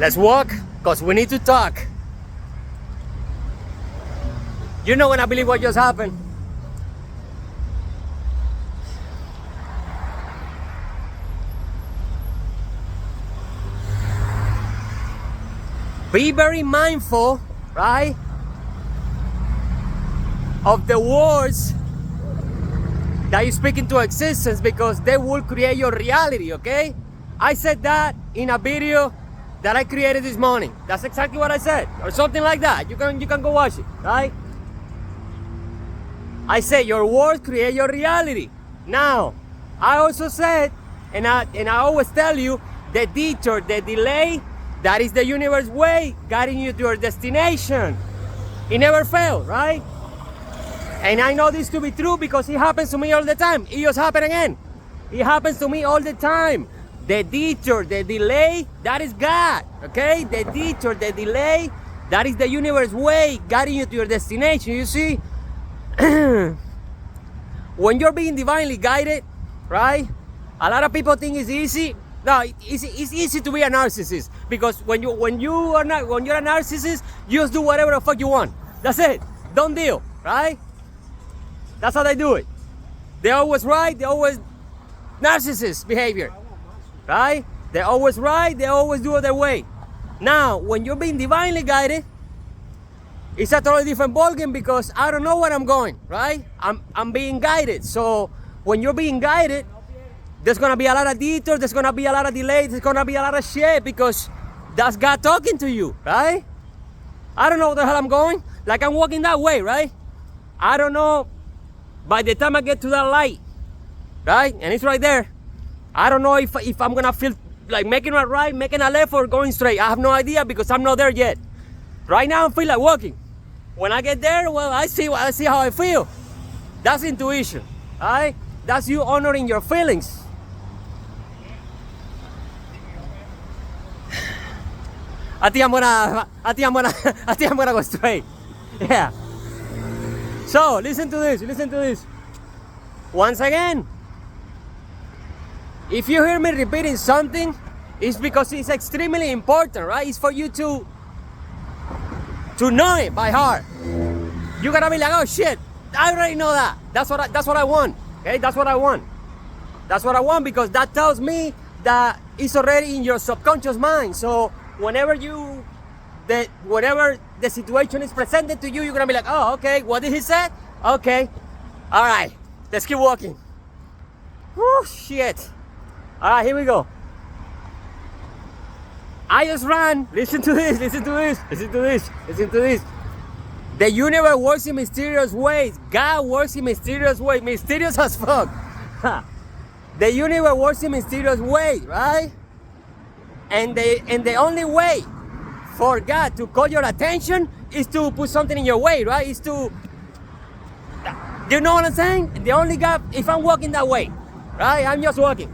Let's walk, because we need to talk. You're not gonna believe what just happened. Be very mindful, right, of the words that you speak into existence, because they will create your reality, okay? I said that in a video that I created this morning. That's exactly what I said, or something like that. You can go watch it, right? I said your words create your reality. Now, I also said, and I always tell you, the detour, the delay, that is the universe way guiding you to your destination. It never fails, right? And I know this to be true because it happens to me all the time. It just happened again. It happens to me all the time. The detour, the delay, that is God, okay? The detour, the delay, that is the universe way guiding you to your destination. You see, when you're being divinely guided, right? A lot of people think it's easy. No, it's easy to be a narcissist, because when you're a narcissist, you just do whatever the fuck you want. That's it. Done deal, right? That's how they do it. They're always right. They're always narcissist behavior, right? They're always right. They always do it their way. Now, when you're being divinely guided, it's a totally different ballgame, because I don't know where I'm going, right? I'm being guided. So when you're being guided, there's gonna be a lot of detours, there's gonna be a lot of delays, there's gonna be a lot of shit, because that's God talking to you, right? I don't know where the hell I'm going. Like, I'm walking that way, right? I don't know by the time I get to that light, right? And it's right there. I don't know if I'm gonna feel like making a right, making a left, or going straight. I have no idea, because I'm not there yet. Right now I feel like walking. When I get there, well, I see how I feel. That's intuition, right? That's you honoring your feelings. I think I'm gonna go straight. Yeah. So listen to this. Once again, if you hear me repeating something, it's because it's extremely important, right? It's for you to know it by heart. You gotta be like, oh shit, I already know that. That's what I want. Okay, that's what I want. That's what I want, because that tells me that it's already in your subconscious mind. So whenever the situation is presented to you, you're gonna be like, oh, okay, what did he say? Okay, all right, let's keep walking. Oh shit. All right, here we go. I just ran. Listen to this. The universe works in mysterious ways. God works in mysterious ways. Mysterious as fuck. The universe works in mysterious ways, right? And the only way for God to call your attention is to put something in your way, right? Is to, you know what I'm saying? The only God, if I'm walking that way, right? I'm just walking,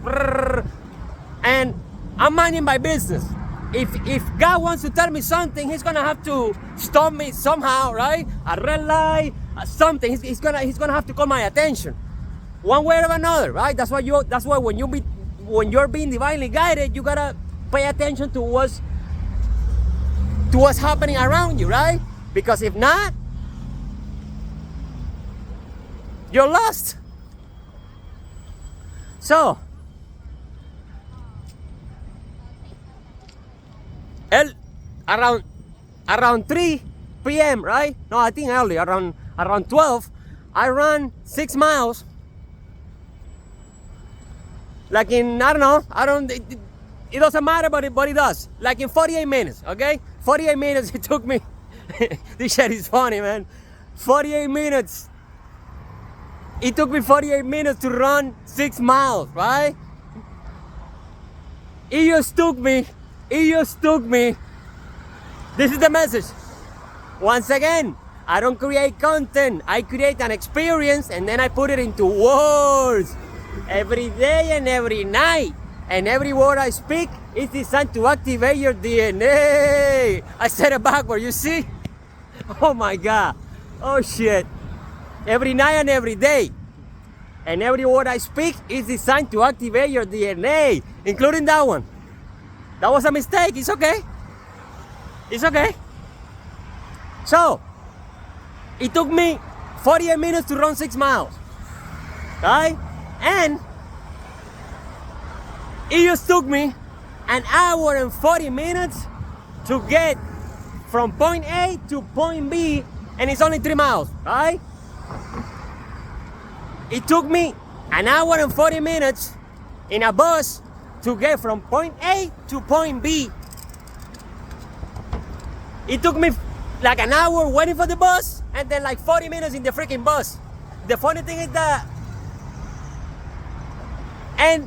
and I'm minding my business. If God wants to tell me something, He's gonna have to stop me somehow, right? A red light, something. He's gonna have to call my attention, one way or another, right? That's why when you're being divinely guided, you gotta pay attention to what's happening around you, right? Because if not, you're lost. So, around 3 p.m., right? No, I think early, around 12, I ran 6 miles. Like in, it doesn't matter, but it does. Like in 48 minutes, okay? 48 minutes it took me. This shit is funny, man. 48 minutes. It took me 48 minutes to run 6 miles, right? It just took me. This is the message. Once again, I don't create content. I create an experience, and then I put it into words. Every day and every night. And every word I speak is designed to activate your DNA. I said it backward, you see? Oh my God. Oh shit. Every night and every day. And every word I speak is designed to activate your DNA, including that one. That was a mistake, it's okay. It's okay. So, it took me 48 minutes to run 6 miles, right? And it just took me an hour and 40 minutes to get from point A to point B, and it's only 3 miles, right? It took me an hour and 40 minutes in a bus to get from point A to point B. It took me like an hour waiting for the bus, and then like 40 minutes in the freaking bus. The funny thing is that, and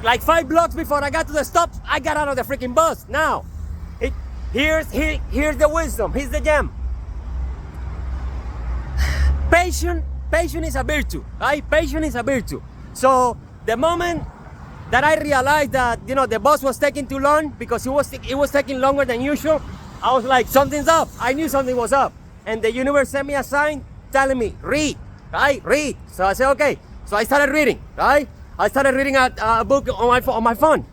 like 5 blocks before I got to the stop, I got out of the freaking bus. Now, here's the wisdom, here's the gem. Patience is a virtue, right? Patience is a virtue. So the moment that I realized that, you know, the bus was taking too long because it was taking longer than usual, I was like, something's up. I knew something was up. And the universe sent me a sign telling me, read, right? Read. So I said, okay. So I started reading, right? I started reading a book on my phone.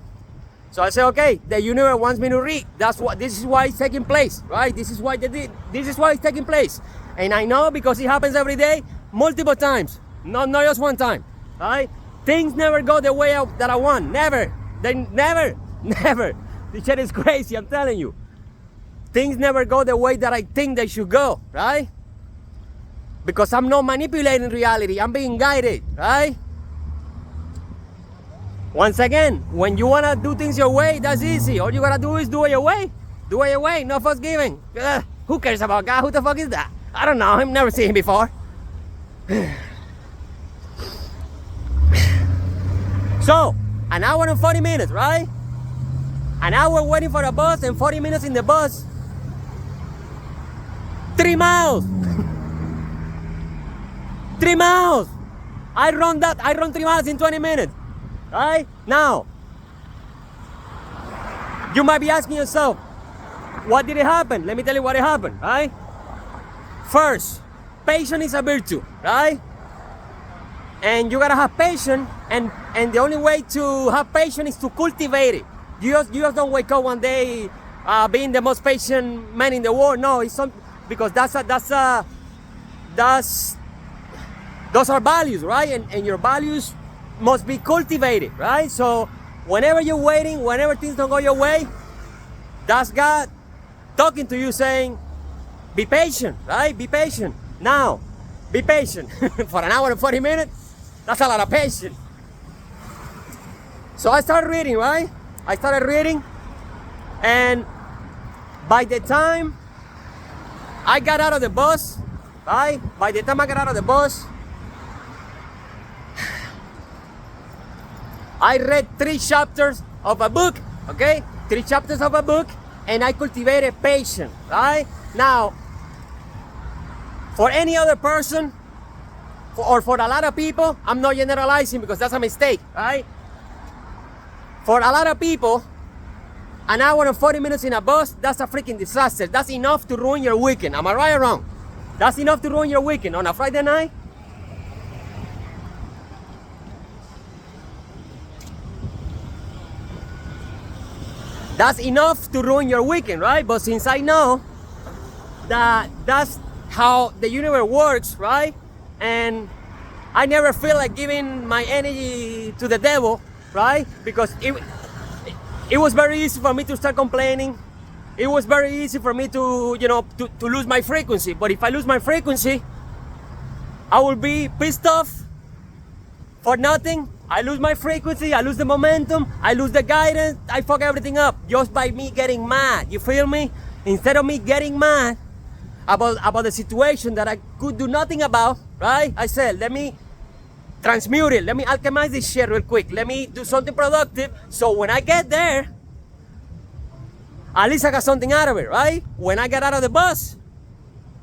So I said, okay, the universe wants me to read. This is why it's taking place, right? This is why it's taking place. And I know because it happens every day, multiple times, not just one time, right? Things never go the way that I want. Never. They never. This shit is crazy, I'm telling you. Things never go the way that I think they should go, right? Because I'm not manipulating reality, I'm being guided, right? Once again, when you wanna do things your way, that's easy. All you gotta do is do it your way. Do it your way, no fuss giving. Who cares about God? Who the fuck is that? I don't know, I've never seen him before. So, an hour and 40 minutes, right? An hour waiting for a bus and 40 minutes in the bus. 3 miles. 3 miles. I run 3 miles in 20 minutes. Right? Now, you might be asking yourself, what did it happen? Let me tell you what happened, right? First, patience is a virtue, right? And you gotta have patience, and the only way to have patience is to cultivate it. You just don't wake up one day being the most patient man in the world. No, it's some, because those are values, right? And your values must be cultivated, right? So whenever you're waiting, whenever things don't go your way, that's God talking to you saying, be patient, right? Be patient. Now, be patient. For an hour and 40 minutes, that's a lot of patience. So I started reading, right? I started reading, and by the time I got out of the bus, right? By the time I got out of the bus, I read 3 chapters of a book, okay? 3 chapters of a book, and I cultivated patience, right? Now, for any other person, or for a lot of people, I'm not generalizing because that's a mistake, right? For a lot of people, an hour and 40 minutes in a bus, that's a freaking disaster. That's enough to ruin your weekend. Am I right or wrong? That's enough to ruin your weekend on a Friday night. That's enough to ruin your weekend, right? But since I know that that's how the universe works, right? And I never feel like giving my energy to the devil, right? Because it was very easy for me to start complaining. It was very easy for me to, you know, to lose my frequency. But if I lose my frequency, I will be pissed off for nothing. I lose my frequency, I lose the momentum, I lose the guidance, I fuck everything up just by me getting mad. You feel me? Instead of me getting mad about the situation that I could do nothing about, right? I said, let me transmute it, let me alchemize this shit real quick, let me do something productive, so when I get there, at least I got something out of it, right? When I got out of the bus,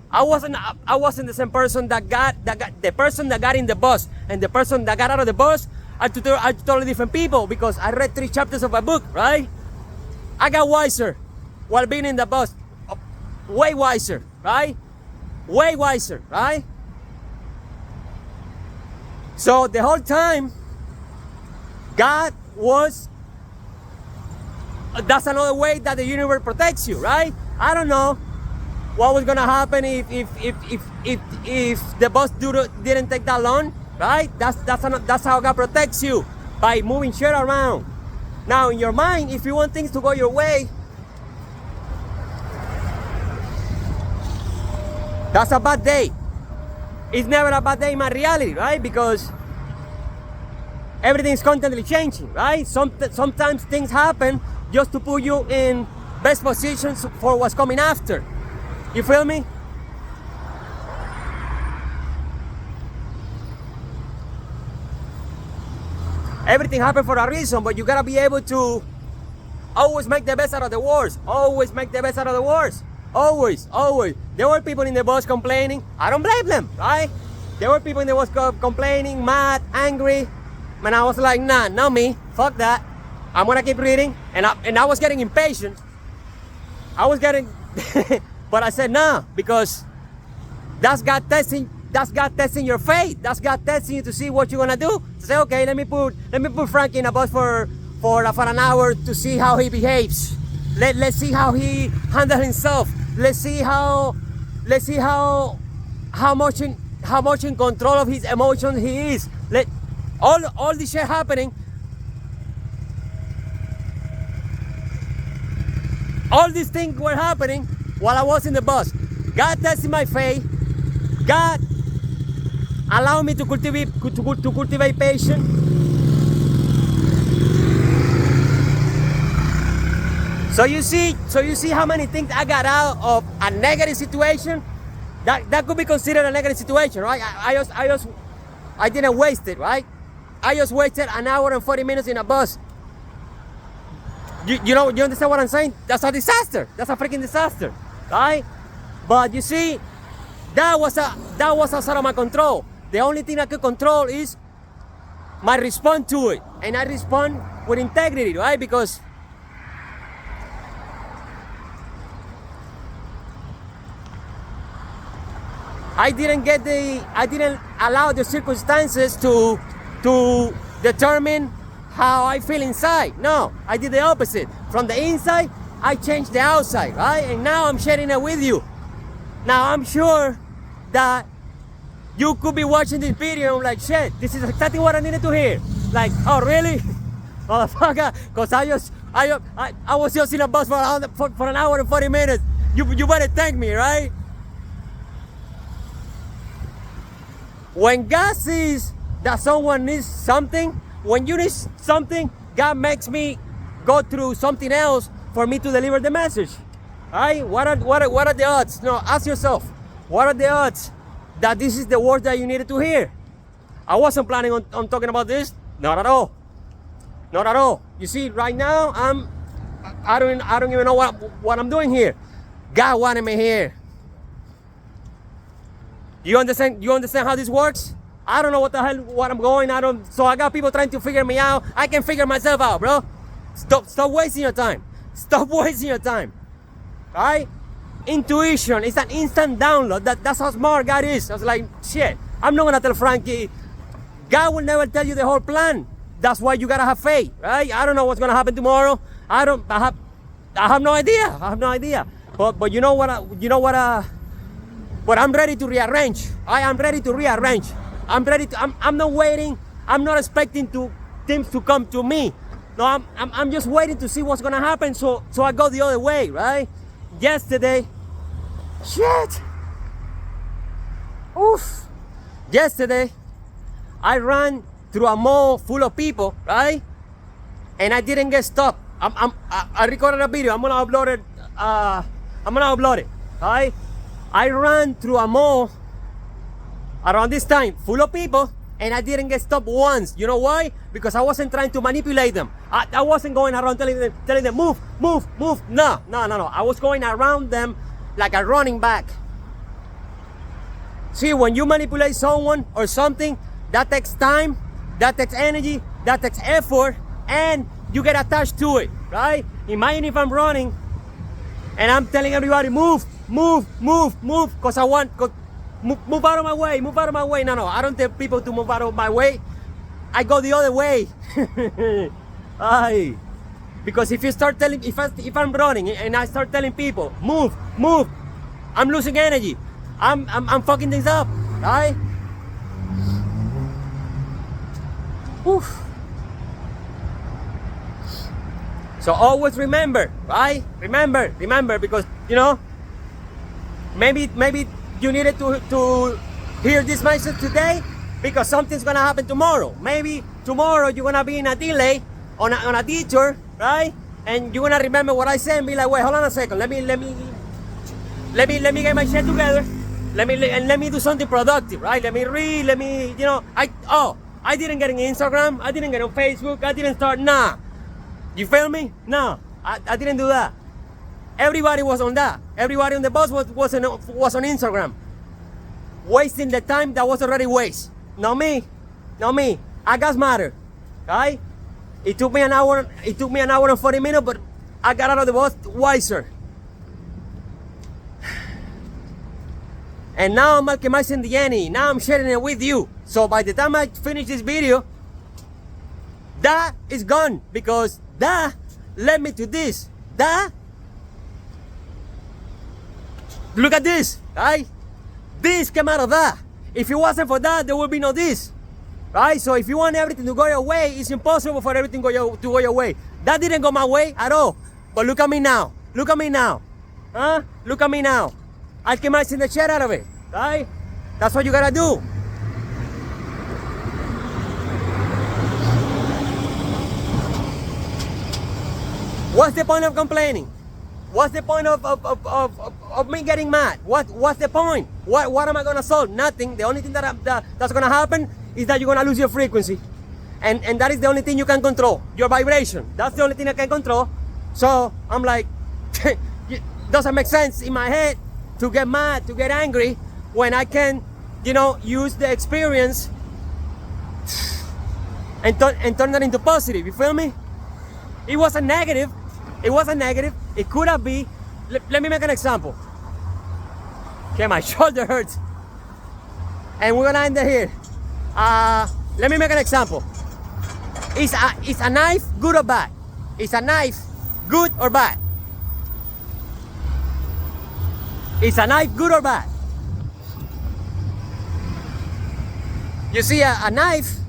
I wasn't the same person that got the person that got in the bus and the person that got out of the bus are totally different people, because I read 3 chapters of a book, right? I got wiser while being in the bus, way wiser, right? Way wiser, right? So the whole time, God was that's another way that the universe protects you, right? I don't know what was gonna happen if the bus didn't take that long, right? That's how God protects you, by moving shit around. Now in your mind, if you want things to go your way, that's a bad day. It's never a bad day in my reality, right? Because everything's constantly changing, right? Sometimes things happen just to put you in best positions for what's coming after. You feel me? Everything happened for a reason, but you gotta be able to always make the best out of the worst. Always make the best out of the worst. Always, always. There were people in the bus complaining. I don't blame them, right? There were people in the bus complaining, mad, angry. Man, I was like, nah, not me. Fuck that. I'm gonna keep reading. And I was getting impatient. I was getting, but I said nah, because that's God testing. That's God testing your faith. That's God testing you to see what you're gonna do. To say, okay, let me put Frankie in a bus for an hour to see how he behaves. Let's see how he handles himself. Let's see how much in control of his emotions he is. All this shit happening. All these things were happening while I was in the bus. God testing my faith. God allowed me to cultivate patience. So you see how many things I got out of a negative situation. That could be considered a negative situation, right? I didn't waste it, right? I just wasted an hour and 40 minutes in a bus. You understand what I'm saying? That's a disaster. That's a freaking disaster, right? But you see, that was outside of my control. The only thing I could control is my response to it, and I respond with integrity, right? Because I didn't allow the circumstances to determine how I feel inside. No, I did the opposite. From the inside, I changed the outside, right? And now I'm sharing it with you. Now I'm sure that you could be watching this video and like, shit, this is exactly what I needed to hear. Like, oh really? Motherfucker, because I was just in a bus for an hour and 40 minutes. You better thank me, right? When God sees that someone needs something, when you need something, God makes me go through something else for me to deliver the message. Right? What are the odds? No, ask yourself, what are the odds that this is the word that you needed to hear? I wasn't planning on talking about this. Not at all. Not at all. You see, right now I don't even know what I'm doing here. God wanted me here. You understand how this works? I don't know what I'm going. So I got people trying to figure me out. I can figure myself out, bro. Stop wasting your time. Stop wasting your time. Alright? Intuition is an instant download. That's how smart God is. I was like, shit, I'm not gonna tell Frankie. God will never tell you the whole plan. That's why you gotta have faith, right? I don't know what's gonna happen tomorrow. I have no idea. I have no idea. But you know what? But I'm ready to rearrange. I am ready to rearrange. I'm not waiting. I'm not expecting things to come to me. No, I'm just waiting to see what's gonna happen. So I go the other way, right? Yesterday, shit. Oof. Yesterday, I ran through a mall full of people, right? And I didn't get stopped. I recorded a video. I'm gonna upload it. Right? I ran through a mall around this time, full of people, and I didn't get stopped once. You know why? Because I wasn't trying to manipulate them. I wasn't going around telling them, move. No. I was going around them like a running back. See, when you manipulate someone or something, that takes time, that takes energy, that takes effort, and you get attached to it, right? Imagine if I'm running and I'm telling everybody, move, because I want, move out of my way. No, I don't tell people to move out of my way. I go the other way. Because if you start telling, if I'm running and I start telling people, move, I'm losing energy. I'm fucking things up, right? Oof. So always remember, right? Remember, because maybe you needed to hear this message today because something's gonna happen tomorrow. Maybe tomorrow you're gonna be in a delay on a detour, right? And you're gonna remember what I said and be like, wait, hold on a second. Let me get my shit together. Let me do something productive, right? Let me read. I didn't get on Instagram. I didn't get on Facebook. I didn't start. Nah, you feel me? No, I didn't do that. Everybody was on that. Everybody on the bus was on Instagram, wasting the time that was already waste. Not me. I got smarter, right? It took me an hour and 40 minutes, but I got out of the bus wiser. And now I'm maximizing the energy. Now I'm sharing it with you. So by the time I finish this video, that is gone because that led me to this. That, look at this, right? This came out of that. If it wasn't for that, there would be no this, right? So if you want everything to go your way, it's impossible for everything to go your way. That didn't go my way at all. But look at me now. Look at me now. Huh? Look at me now. Alchemizing the shit out of it, right? That's what you gotta do. What's the point of complaining? What's the point of me getting mad? What's the point? What am I gonna solve? Nothing. The only thing that's gonna happen is that you're gonna lose your frequency, and that is the only thing you can control. Your vibration. That's the only thing I can control. So I'm like, it doesn't make sense in my head to get mad, to get angry, when I can, use the experience and turn that into positive. You feel me? It was a negative. It could have been. Let me make an example. Okay, my shoulder hurts. And we're gonna end it here. Let me make an example. Is a knife good or bad? Is a knife good or bad? Is a knife good or bad? You see, a knife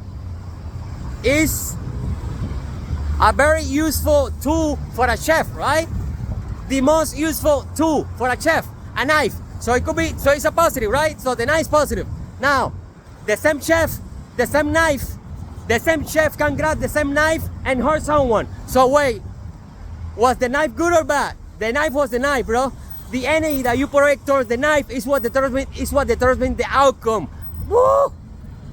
is a very useful tool for a chef, right? The most useful tool for a chef, a knife. So it's a positive, right? So the knife is positive. Now, the same chef can grab the same knife and hurt someone. So wait, was the knife good or bad? The knife was the knife, bro. The energy that you project towards the knife is what determines the outcome. Woo!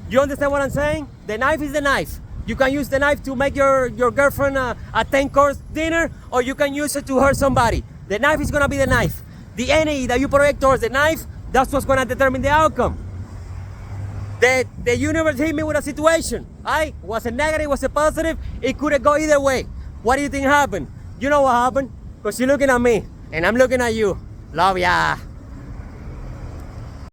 You understand what I'm saying? The knife is the knife. You can use the knife to make your girlfriend a 10-course dinner, or you can use it to hurt somebody. The knife is gonna be the knife. The energy that you project towards the knife, that's what's gonna determine the outcome. The universe hit me with a situation. Was it negative? Was it positive? It could have gone either way. What do you think happened? You know what happened? Because you're looking at me and I'm looking at you. Love ya.